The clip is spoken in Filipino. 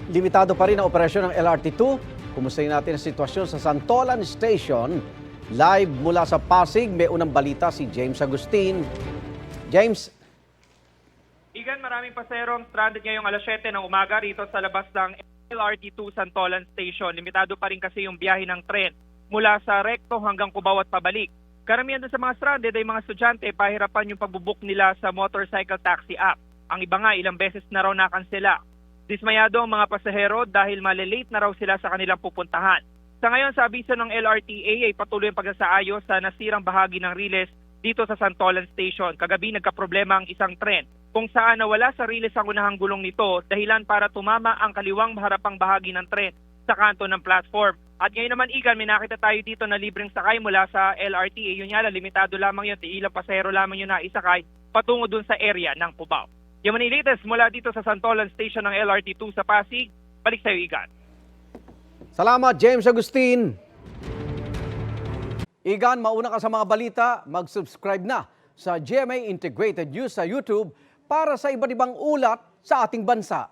Limitado pa rin ang operasyon ng LRT2. Kumustahin natin ang sitwasyon sa Santolan Station. Live mula sa Pasig, may unang balita si James Agustin. James. Igan, maraming pasahero ang stranded ngayong alas 7 ng umaga rito sa labas ng LRT2 Santolan Station. Limitado pa rin kasi yung biyahe ng tren mula sa Recto hanggang Cubao at pabalik. Karamihan doon sa mga stranded ay mga estudyante, pahirapan yung pagbubook nila sa motorcycle taxi app. Ang iba nga ilang beses na raw nakansela. Dismayado ang mga pasahero dahil malilate na raw sila sa kanilang pupuntahan. Sa ngayon, sa abiso ng LRTA ay patuloy ang pagsasaayos sa nasirang bahagi ng riles dito sa Santolan Station. Kagabi nagkaproblema ang isang tren kung saan nawala sa riles ang unahang gulong nito, dahilan para tumama ang kaliwang harapang bahagi ng tren sa kanto ng platform. At ngayon naman, Igan, may nakita tayo dito na libreng sakay mula sa LRTA. Yun nga, limitado lamang yun, ilang pasahero lamang yun na isakay patungo dun sa area ng Cubao. Yung mga latest mula dito sa Santolan Station ng LRT2 sa Pasig. Balik sa iyo, Igan. Salamat, James Agustin. Igan, mauna ka sa mga balita. Mag-subscribe na sa GMA Integrated News sa YouTube para sa iba't ibang ulat sa ating bansa.